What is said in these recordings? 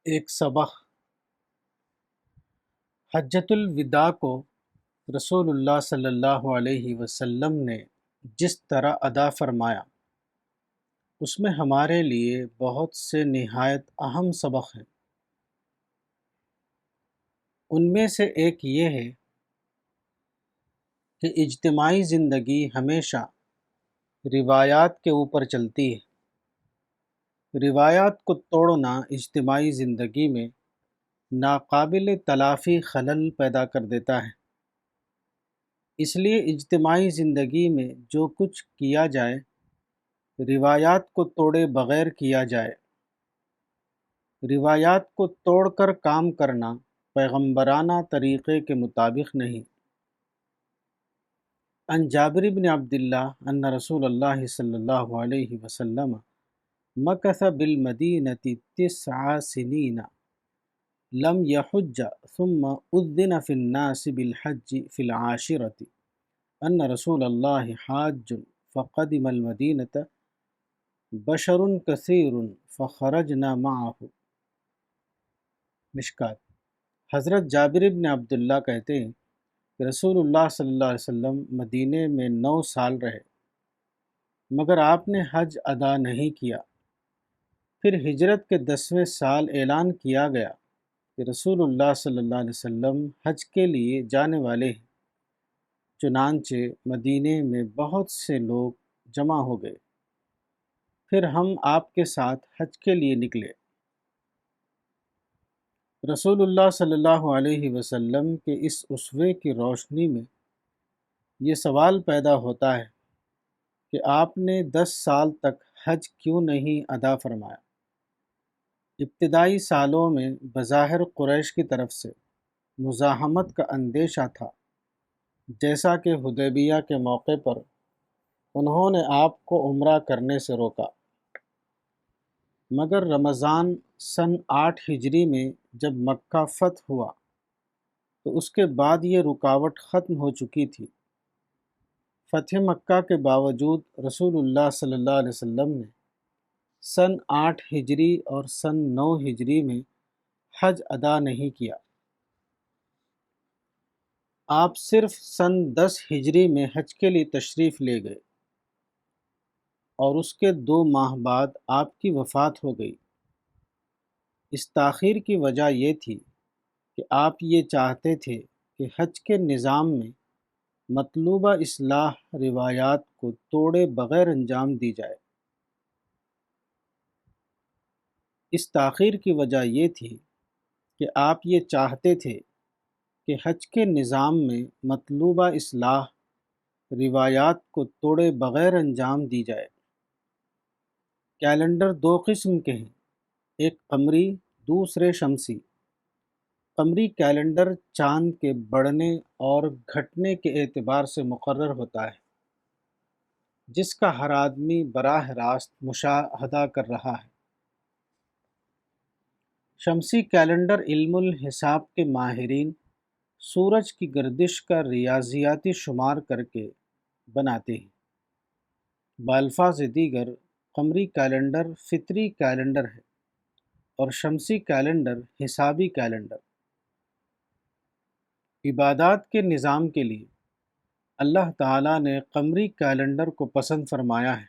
ایک سبق حجۃ الوداع کو رسول اللہ صلی اللہ علیہ وسلم نے جس طرح ادا فرمایا، اس میں ہمارے لیے بہت سے نہایت اہم سبق ہیں۔ ان میں سے ایک یہ ہے کہ اجتماعی زندگی ہمیشہ روایات کے اوپر چلتی ہے۔ روایات کو توڑنا اجتماعی زندگی میں ناقابل تلافی خلل پیدا کر دیتا ہے۔ اس لیے اجتماعی زندگی میں جو کچھ کیا جائے، روایات کو توڑے بغیر کیا جائے۔ روایات کو توڑ کر کام کرنا پیغمبرانہ طریقے کے مطابق نہیں۔ عن جابر بن عبداللہ ان رسول اللہ صلی اللہ علیہ وسلم مکث بالمدینة 9 سنین لم يحج ثم اذن في الناس بالحج في العاشرة ان رسول اللہ حاج فقدم المدینة بشر کثیر فخرجنا معه۔ مشکات۔ حضرت جابر بن عبداللہ کہتے ہیں کہ رسول اللہ صلی اللہ علیہ وسلم مدینے میں 9 سال رہے، مگر آپ نے حج ادا نہیں کیا۔ پھر ہجرت کے 10ویں سال اعلان کیا گیا کہ رسول اللہ صلی اللہ علیہ وسلم حج کے لیے جانے والے ہیں۔ چنانچہ مدینے میں بہت سے لوگ جمع ہو گئے، پھر ہم آپ کے ساتھ حج کے لیے نکلے۔ رسول اللہ صلی اللہ علیہ وسلم کے اس اسوے کی روشنی میں یہ سوال پیدا ہوتا ہے کہ آپ نے 10 سال تک حج کیوں نہیں ادا فرمایا؟ ابتدائی سالوں میں بظاہر قریش کی طرف سے مزاحمت کا اندیشہ تھا، جیسا کہ حدیبیہ کے موقع پر انہوں نے آپ کو عمرہ کرنے سے روکا، مگر رمضان سن 8 ہجری میں جب مکہ فتح ہوا تو اس کے بعد یہ رکاوٹ ختم ہو چکی تھی۔ فتح مکہ کے باوجود رسول اللہ صلی اللہ علیہ وسلم نے سن 8 ہجری اور سن 9 ہجری میں حج ادا نہیں کیا۔ آپ صرف سن 10 ہجری میں حج کے لیے تشریف لے گئے اور اس کے 2 ماہ بعد آپ کی وفات ہو گئی۔ اس تاخیر کی وجہ یہ تھی کہ آپ یہ چاہتے تھے کہ حج کے نظام میں مطلوبہ اصلاح روایات کو توڑے بغیر انجام دی جائے۔ اس تاخیر کی وجہ یہ تھی کہ آپ یہ چاہتے تھے کہ حج کے نظام میں مطلوبہ اصلاح روایات کو توڑے بغیر انجام دی جائے۔ کیلنڈر 2 قسم کے ہیں، ایک قمری، دوسرے شمسی۔ قمری کیلنڈر چاند کے بڑھنے اور گھٹنے کے اعتبار سے مقرر ہوتا ہے، جس کا ہر آدمی براہ راست مشاہدہ کر رہا ہے۔ شمسی کیلنڈر علم الحساب کے ماہرین سورج کی گردش کا ریاضیاتی شمار کر کے بناتے ہیں۔ بالفاظ دیگر قمری کیلنڈر فطری کیلنڈر ہے اور شمسی کیلنڈر حسابی کیلنڈر۔ عبادات کے نظام کے لیے اللہ تعالیٰ نے قمری کیلنڈر کو پسند فرمایا ہے۔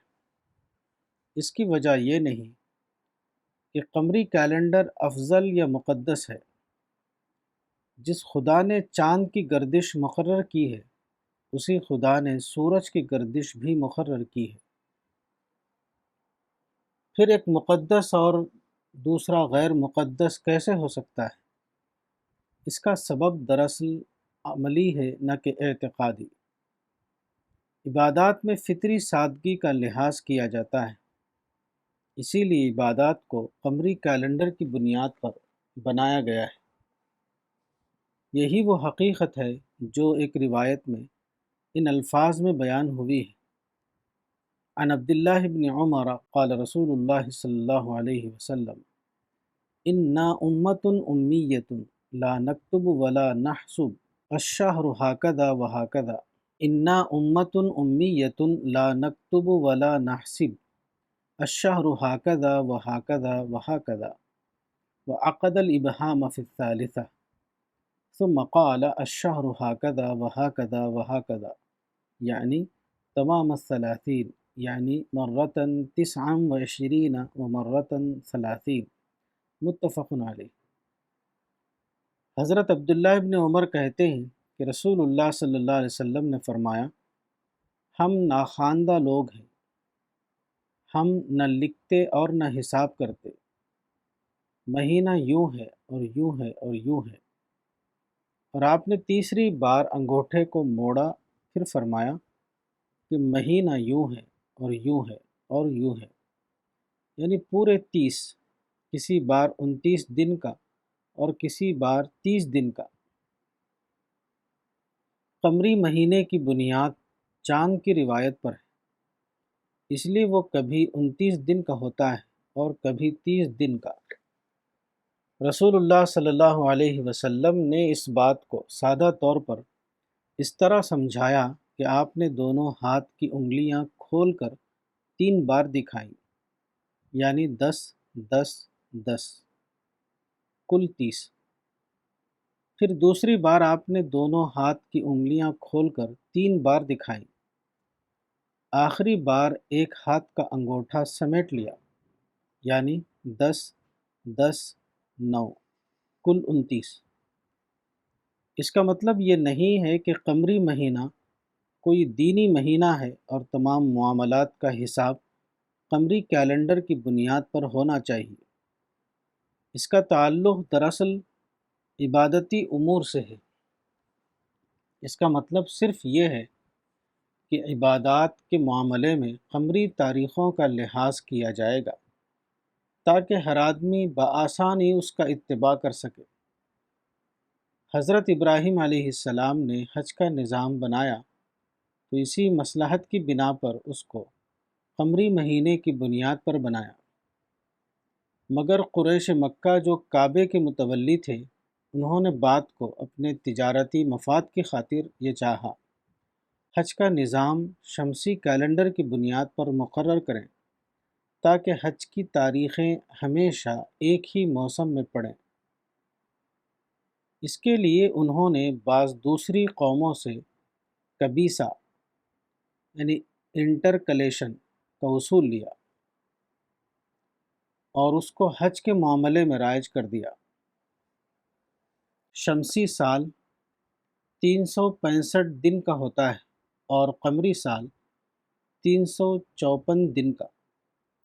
اس کی وجہ یہ نہیں کہ قمری کیلنڈر افضل یا مقدس ہے۔ جس خدا نے چاند کی گردش مقرر کی ہے، اسی خدا نے سورج کی گردش بھی مقرر کی ہے۔ پھر ایک مقدس اور دوسرا غیر مقدس کیسے ہو سکتا ہے؟ اس کا سبب دراصل عملی ہے، نہ کہ اعتقادی۔ عبادات میں فطری سادگی کا لحاظ کیا جاتا ہے، اسی لیے عبادات کو قمری کیلنڈر کی بنیاد پر بنایا گیا ہے۔ یہی وہ حقیقت ہے جو ایک روایت میں ان الفاظ میں بیان ہوئی ہے۔ عن عبداللہ بن عمر قال رسول اللہ صلی اللہ علیہ وسلم انا امۃ امیۃ لا نکتب ولا نحسب الشہر ہکذا وہکذا انا امۃ امیۃ لا نکتب ولا نحسب الشہر ہکذا وہکذا وہکذا۔ وعقد الإبهام في الثالثة ثم قال الشهر هكذا وهكذا وهكذا، يعني تمام الثلاثين، يعني مرة 29 ومرة 30، متفق علیہ۔ حضرت عبداللہ ابن عمر کہتے ہیں کہ رسول اللہ صلی اللہ علیہ وسلم نے فرمایا، ہم ناخواندہ لوگ ہیں، ہم نہ لکھتے اور نہ حساب کرتے، مہینہ یوں ہے اور یوں ہے اور یوں ہے۔ اور آپ نے تیسری بار انگوٹھے کو موڑا، پھر فرمایا کہ مہینہ یوں ہے اور یوں ہے اور یوں ہے، یعنی پورے 30، کسی بار 29 دن کا اور کسی بار 30 دن کا۔ قمری مہینے کی بنیاد چاند کی روایت پر ہے، اس لیے وہ کبھی 29 دن کا ہوتا ہے اور کبھی 30 دن کا۔ رسول اللہ صلی اللہ علیہ وسلم نے اس بات کو سادہ طور پر اس طرح سمجھایا کہ آپ نے دونوں ہاتھ کی انگلیاں کھول کر 3 بار دکھائیں، یعنی 10 10 10، کل 30۔ پھر دوسری بار آپ نے دونوں ہاتھ کی انگلیاں کھول کر 3 بار دکھائیں، آخری بار ایک ہاتھ کا انگوٹھا سمیٹ لیا، یعنی 10 10 9، کل 29۔ اس کا مطلب یہ نہیں ہے کہ قمری مہینہ کوئی دینی مہینہ ہے اور تمام معاملات کا حساب قمری کیلنڈر کی بنیاد پر ہونا چاہیے۔ اس کا تعلق دراصل عبادتی امور سے ہے۔ اس کا مطلب صرف یہ ہے کہ عبادات کے معاملے میں قمری تاریخوں کا لحاظ کیا جائے گا تاکہ ہر آدمی بآسانی اس کا اتباع کر سکے۔ حضرت ابراہیم علیہ السلام نے حج کا نظام بنایا تو اسی مصلحت کی بنا پر اس کو قمری مہینے کی بنیاد پر بنایا، مگر قریش مکہ جو کعبے کے متولی تھے، انہوں نے بات کو اپنے تجارتی مفاد کی خاطر یہ چاہا حج کا نظام شمسی کیلنڈر کی بنیاد پر مقرر کریں تاکہ حج کی تاریخیں ہمیشہ ایک ہی موسم میں پڑیں۔ اس کے لیے انہوں نے بعض دوسری قوموں سے کبیسہ یعنی انٹرکلیشن کا اصول لیا اور اس کو حج کے معاملے میں رائج کر دیا۔ شمسی سال 365 دن کا ہوتا ہے اور قمری سال 354 دن کا،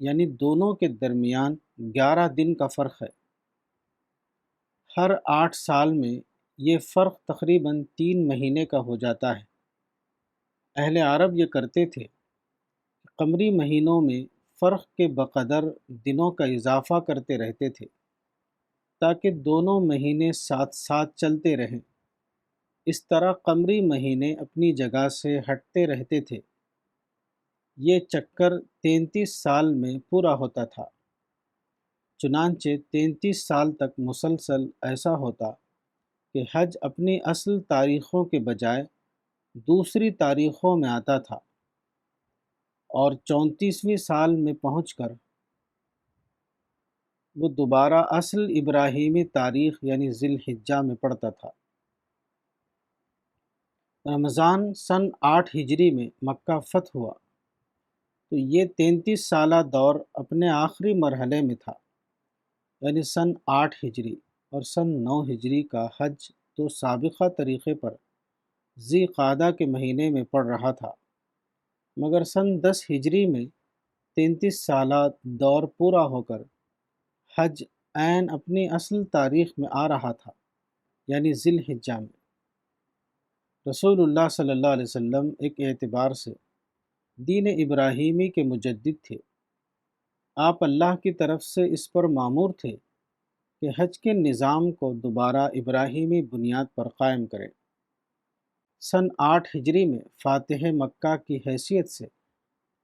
یعنی دونوں کے درمیان 11 دن کا فرق ہے۔ ہر 8 سال میں یہ فرق تقریباً 3 مہینے کا ہو جاتا ہے۔ اہل عرب یہ کرتے تھے کہ قمری مہینوں میں فرق کے بقدر دنوں کا اضافہ کرتے رہتے تھے تاکہ دونوں مہینے ساتھ ساتھ چلتے رہیں۔ اس طرح قمری مہینے اپنی جگہ سے ہٹتے رہتے تھے۔ یہ چکر 33 سال میں پورا ہوتا تھا، چنانچہ 33 سال تک مسلسل ایسا ہوتا کہ حج اپنی اصل تاریخوں کے بجائے دوسری تاریخوں میں آتا تھا اور 34ویں سال میں پہنچ کر وہ دوبارہ اصل ابراہیمی تاریخ یعنی ذی الحجہ میں پڑتا تھا۔ رمضان سن 8 ہجری میں مکہ فتح ہوا تو یہ 33 سالہ دور اپنے آخری مرحلے میں تھا، یعنی سن 8 ہجری، اور سن 9 ہجری کا حج تو سابقہ طریقے پر ذی قعدہ کے مہینے میں پڑ رہا تھا، مگر سن 10 ہجری میں 33 سالہ دور پورا ہو کر حج عین اپنی اصل تاریخ میں آ رہا تھا، یعنی ذی الحجہ میں۔ رسول اللہ صلی اللہ علیہ وسلم ایک اعتبار سے دین ابراہیمی کے مجدد تھے۔ آپ اللہ کی طرف سے اس پر مامور تھے کہ حج کے نظام کو دوبارہ ابراہیمی بنیاد پر قائم کریں۔ سن 8 ہجری میں فاتح مکہ کی حیثیت سے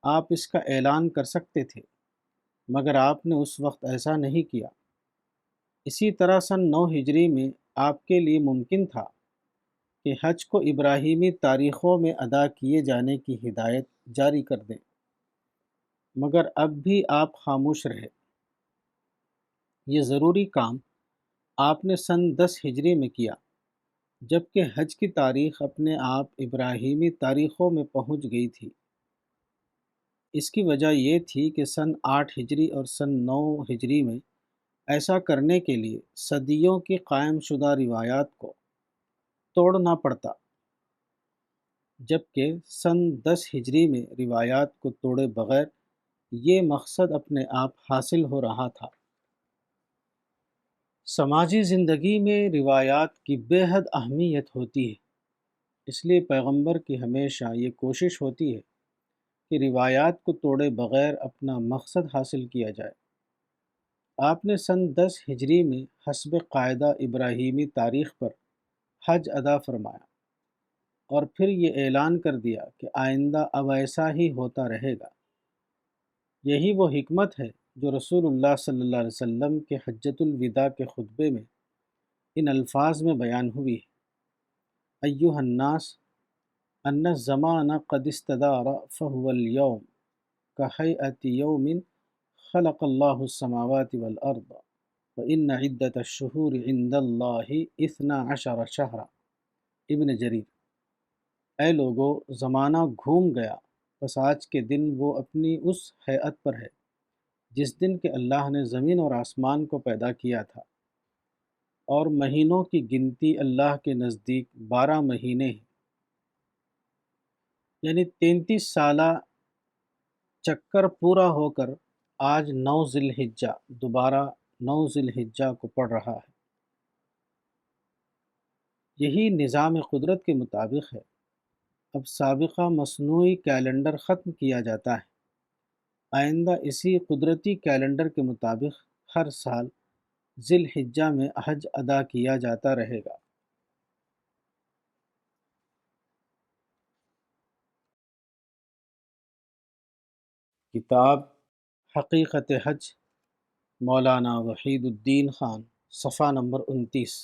آپ اس کا اعلان کر سکتے تھے، مگر آپ نے اس وقت ایسا نہیں کیا۔ اسی طرح سن 9 ہجری میں آپ کے لیے ممکن تھا کہ حج کو ابراہیمی تاریخوں میں ادا کیے جانے کی ہدایت جاری کر دیں، مگر اب بھی آپ خاموش رہے۔ یہ ضروری کام آپ نے سن 10 ہجری میں کیا، جبکہ حج کی تاریخ اپنے آپ ابراہیمی تاریخوں میں پہنچ گئی تھی۔ اس کی وجہ یہ تھی کہ سن 8 ہجری اور سن 9 ہجری میں ایسا کرنے کے لیے صدیوں کی قائم شدہ روایات کو توڑنا پڑتا، جبکہ سن 10 ہجری میں روایات کو توڑے بغیر یہ مقصد اپنے آپ حاصل ہو رہا تھا۔ سماجی زندگی میں روایات کی بے حد اہمیت ہوتی ہے، اس لیے پیغمبر کی ہمیشہ یہ کوشش ہوتی ہے کہ روایات کو توڑے بغیر اپنا مقصد حاصل کیا جائے۔ آپ نے سن 10 ہجری میں حسب قاعدہ ابراہیمی تاریخ پر حج ادا فرمایا، اور پھر یہ اعلان کر دیا کہ آئندہ اب ایسا ہی ہوتا رہے گا۔ یہی وہ حکمت ہے جو رسول اللہ صلی اللہ علیہ وسلم کے حجۃ الوداع کے خطبے میں ان الفاظ میں بیان ہوئی ہے: ایھا الناس ان الزمان قد استدار فهو اليوم كهيئة يوم خلق الله السماوات والأرض وإن عدة الشهور عند الله 12 شهرا۔ ابن جریر: اے لوگو، زمانہ گھوم گیا، بس آج کے دن وہ اپنی اس ہیئت پر ہے جس دن کہ اللہ نے زمین اور آسمان کو پیدا کیا تھا، اور مہینوں کی گنتی اللہ کے نزدیک 12 مہینے ہیں، یعنی 33 سالہ چکر پورا ہو کر آج 9 ذی الحجہ دوبارہ 9 ذی الحجہ کو پڑ رہا ہے۔ یہی نظام قدرت کے مطابق ہے۔ اب سابقہ مصنوعی کیلنڈر ختم کیا جاتا ہے، آئندہ اسی قدرتی کیلنڈر کے مطابق ہر سال ذی الحجہ میں حج ادا کیا جاتا رہے گا۔ کتاب حقیقت حج، مولانا وحید الدین خان، صفحہ نمبر 29۔